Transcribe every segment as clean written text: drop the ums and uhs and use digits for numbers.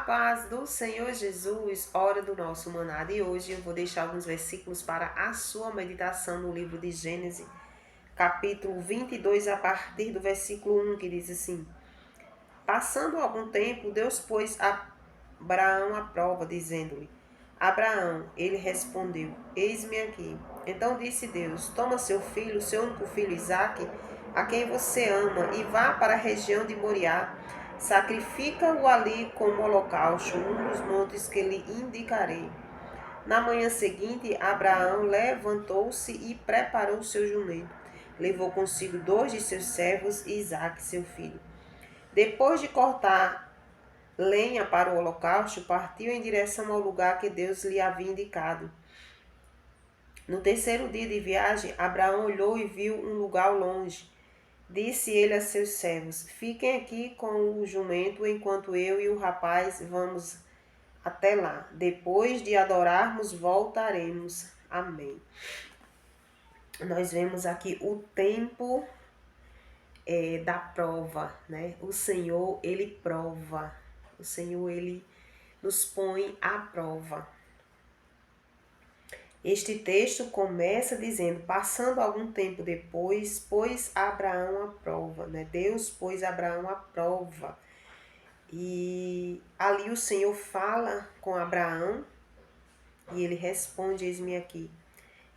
paz do Senhor Jesus, hora do nosso maná de hoje. Eu vou deixar alguns versículos para a sua meditação no livro de Gênesis, capítulo 22, a partir do versículo 1, que diz assim: Passando algum tempo, Deus pôs Abraão à prova, dizendo-lhe: Abraão, ele respondeu: Eis-me aqui. Então disse Deus: Toma seu filho, seu único filho Isaque, a quem você ama, e vá para a região de Moriá. Sacrifica-o ali como holocausto, num dos montes que lhe indicarei. Na manhã seguinte, Abraão levantou-se e preparou seu jumento. Levou consigo 2 de seus servos e Isaque, seu filho. Depois de cortar lenha para o holocausto, partiu em direção ao lugar que Deus lhe havia indicado. No terceiro dia de viagem, Abraão olhou e viu um lugar ao longe. Disse ele a seus servos: Fiquem aqui com o jumento enquanto eu e o rapaz vamos até lá. Depois de adorarmos, voltaremos. Amém. Nós vemos aqui o tempo da prova, né? O Senhor, Ele prova. O Senhor, Ele nos põe à prova. Este texto começa dizendo: passando algum tempo depois, pôs Abraão à prova, né? Deus pôs Abraão à prova. E ali o Senhor fala com Abraão e ele responde: Eis-me aqui.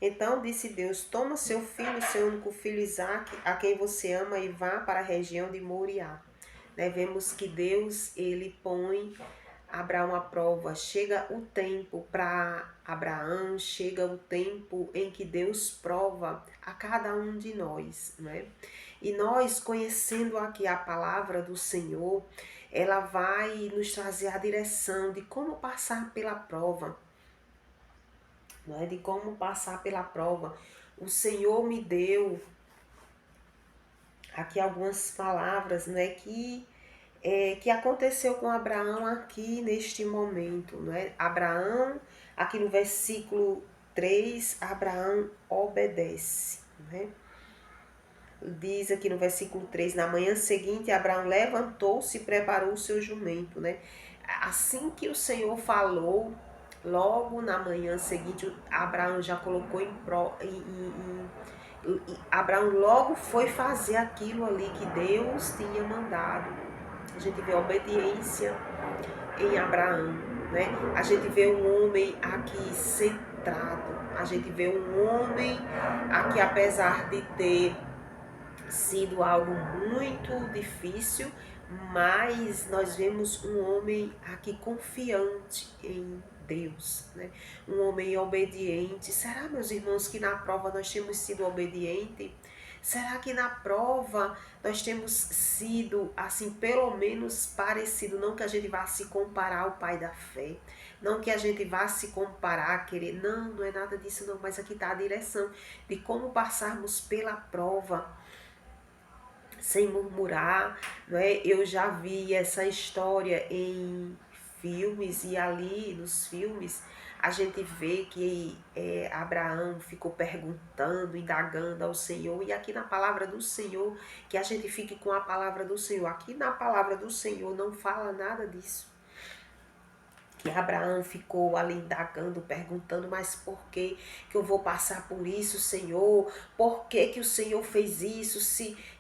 Então disse Deus: Toma seu filho, seu único filho Isaque, a quem você ama, e vá para a região de Moriá. Né? Vemos que Deus, ele põe Abraão à prova. Chega o tempo para Abraão, chega o tempo em que Deus prova a cada um de nós, né? E nós, conhecendo aqui a palavra do Senhor, ela vai nos trazer a direção de como passar pela prova, né? De como passar pela prova. O Senhor me deu aqui algumas palavras, né, que aconteceu com Abraão aqui neste momento, né? Abraão, aqui no versículo 3, Abraão obedece, né? Diz aqui no versículo 3, na manhã seguinte, Abraão levantou-se e preparou o seu jumento, né? Assim que o Senhor falou, logo na manhã seguinte, Abraão já colocou Abraão logo foi fazer aquilo ali que Deus tinha mandado. A gente vê a obediência em Abraão, né? A gente vê um homem aqui centrado. A gente vê um homem aqui, apesar de ter sido algo muito difícil, mas nós vemos um homem aqui confiante em Deus, né? Um homem obediente. Será, meus irmãos, que na prova nós temos sido obedientes? Será que na prova nós temos sido, assim, pelo menos parecido? Não que a gente vá se comparar ao pai da fé, não que a gente vá se comparar, querer, não é nada disso não, mas aqui está a direção de como passarmos pela prova sem murmurar, né? Eu já vi essa história em filmes e ali nos filmes a gente vê que Abraão ficou perguntando, indagando ao Senhor, e aqui na palavra do Senhor, que a gente fique com a palavra do Senhor. Aqui na palavra do Senhor não fala nada disso. Que Abraão ficou ali indagando, perguntando, mas por que eu vou passar por isso, Senhor? Por que o Senhor fez isso?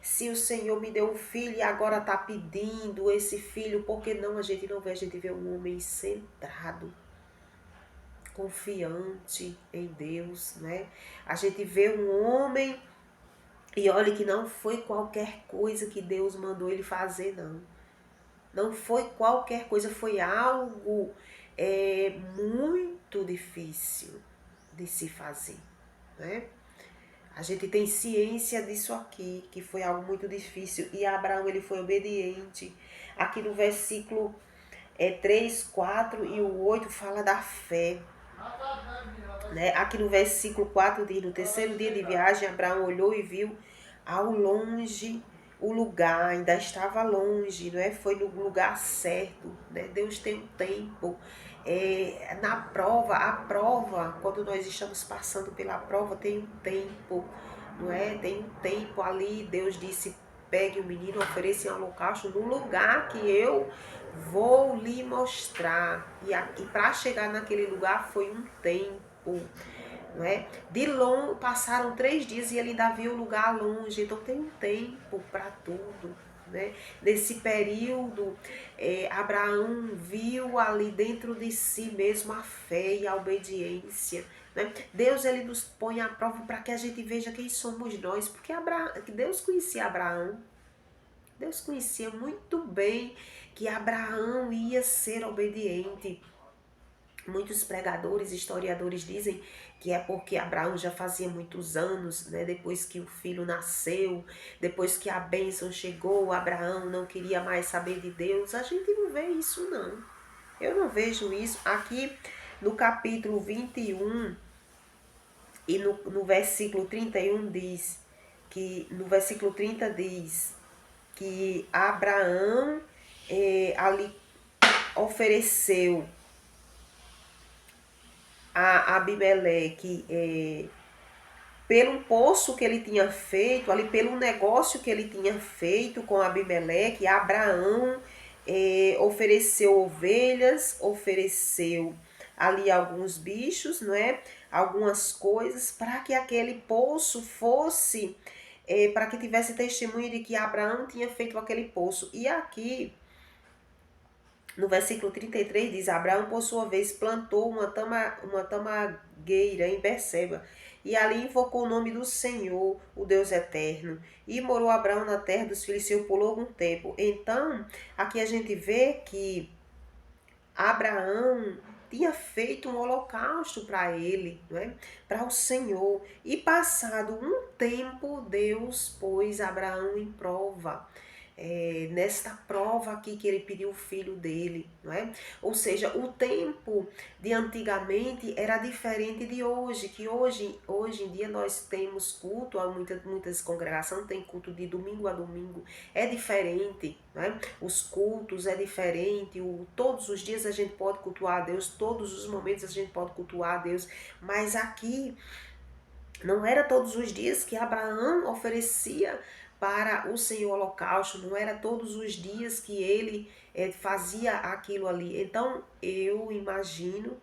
Se o Senhor me deu um filho e agora está pedindo esse filho, por que não? A gente não vê, a gente vê um homem centrado, confiante em Deus, né? A gente vê um homem, e olha que não foi qualquer coisa que Deus mandou ele fazer, não. Não foi qualquer coisa, foi algo muito difícil de se fazer, né? A gente tem ciência disso aqui, que foi algo muito difícil, e Abraão, ele foi obediente. Aqui no versículo 3, 4 e o 8 fala da fé, né? Aqui no versículo 4 diz: no terceiro dia de viagem, Abraão olhou e viu ao longe o lugar, ainda estava longe, não é? Foi no lugar certo, né? Deus tem um tempo. Na prova, a prova, quando nós estamos passando pela prova, tem um tempo, não é? Tem um tempo ali. Deus disse: pegue o menino, ofereça em holocausto no lugar que eu vou lhe mostrar. E para chegar naquele lugar foi um tempo, não é? De longe, passaram 3 dias e ele ainda viu o lugar longe, então tem um tempo para tudo. Né? Nesse período, Abraão viu ali dentro de si mesmo a fé e a obediência. Né? Deus ele nos põe à prova para que a gente veja quem somos nós, porque Deus conhecia Abraão. Deus conhecia muito bem que Abraão ia ser obediente. Muitos pregadores, historiadores dizem que é porque Abraão já fazia muitos anos, né? Depois que o filho nasceu, depois que a bênção chegou, Abraão não queria mais saber de Deus. A gente não vê isso, não. Eu não vejo isso. Aqui no capítulo 21 e no versículo 31 diz que, no versículo 30 diz que Abraão ali ofereceu a Abimeleque pelo poço que ele tinha feito, ali pelo negócio que ele tinha feito com Abimeleque, Abraão ofereceu ovelhas, ofereceu ali alguns bichos, não é? Algumas coisas para que aquele poço fosse, para que tivesse testemunho de que Abraão tinha feito aquele poço. E aqui no versículo 33 diz: Abraão, por sua vez, plantou uma tamagueira em Berseba, e ali invocou o nome do Senhor, o Deus eterno. E morou Abraão na terra dos filisteus por algum tempo. Então, aqui a gente vê que Abraão tinha feito um holocausto para ele, né? Para o Senhor. E passado um tempo, Deus pôs Abraão em prova. Nesta prova aqui que ele pediu o filho dele, não é? Ou seja, o tempo de antigamente era diferente de hoje, que hoje em dia nós temos culto, muitas congregações têm culto de domingo a domingo, é diferente, né? Os cultos é diferente, todos os dias a gente pode cultuar a Deus, todos os momentos a gente pode cultuar a Deus, mas aqui não era todos os dias que Abraão oferecia para o Senhor holocausto, não era todos os dias que ele fazia aquilo ali. Então eu imagino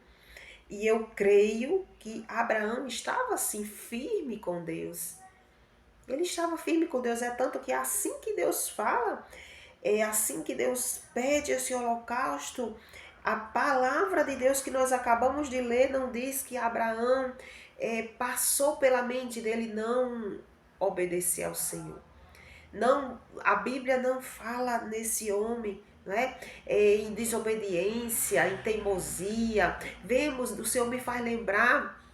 e eu creio que Abraão estava assim firme com Deus. Ele estava firme com Deus, é tanto que assim que Deus fala, é assim que Deus pede esse holocausto, a palavra de Deus que nós acabamos de ler não diz que Abraão passou pela mente dele não obedecer ao Senhor. Não, a Bíblia não fala nesse homem, né? Em desobediência, em teimosia. Vemos, o Senhor me faz lembrar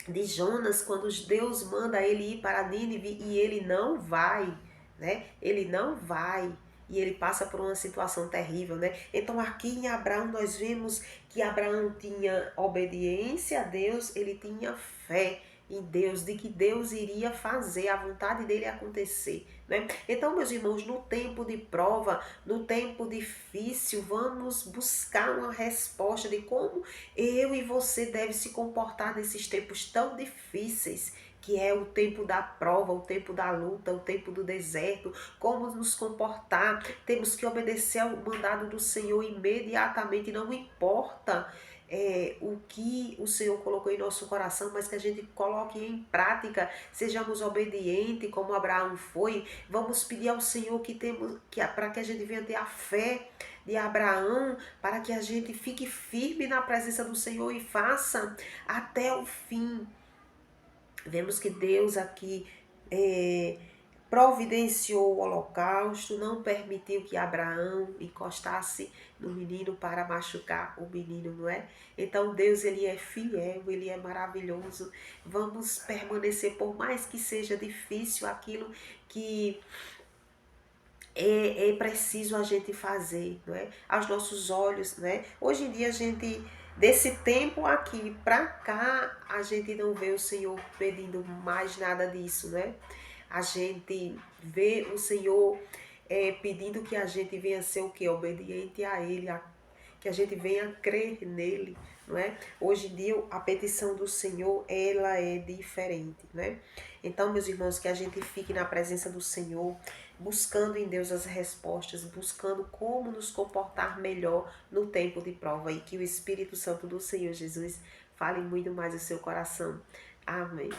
de Jonas, quando Deus manda ele ir para Nínive e ele não vai, né? Ele não vai. E ele passa por uma situação terrível, né? Então aqui em Abraão nós vemos que Abraão tinha obediência a Deus, ele tinha fé em Deus, de que Deus iria fazer a vontade dele acontecer, né? Então, meus irmãos, no tempo de prova, no tempo difícil, vamos buscar uma resposta de como eu e você deve se comportar nesses tempos tão difíceis, que é o tempo da prova, o tempo da luta, o tempo do deserto, como nos comportar. Temos que obedecer ao mandado do Senhor imediatamente, não importa o que o Senhor colocou em nosso coração, mas que a gente coloque em prática, sejamos obedientes como Abraão foi. Vamos pedir ao Senhor para que a gente venha ter a fé de Abraão, para que a gente fique firme na presença do Senhor e faça até o fim. Vemos que Deus aqui providenciou o holocausto, não permitiu que Abraão encostasse no menino para machucar o menino, não é? Então Deus, ele é fiel, ele é maravilhoso. Vamos permanecer, por mais que seja difícil aquilo que é preciso a gente fazer, não é? Aos nossos olhos, né? Hoje em dia a gente, desse tempo aqui pra cá, a gente não vê o Senhor pedindo mais nada disso, né? A gente vê o Senhor pedindo que a gente venha ser o quê? Obediente a Ele, que a gente venha crer nele, não é? Hoje em dia a petição do Senhor, ela é diferente, né? Então, meus irmãos, que a gente fique na presença do Senhor, buscando em Deus as respostas, buscando como nos comportar melhor no tempo de prova e que o Espírito Santo do Senhor Jesus fale muito mais ao seu coração. Amém.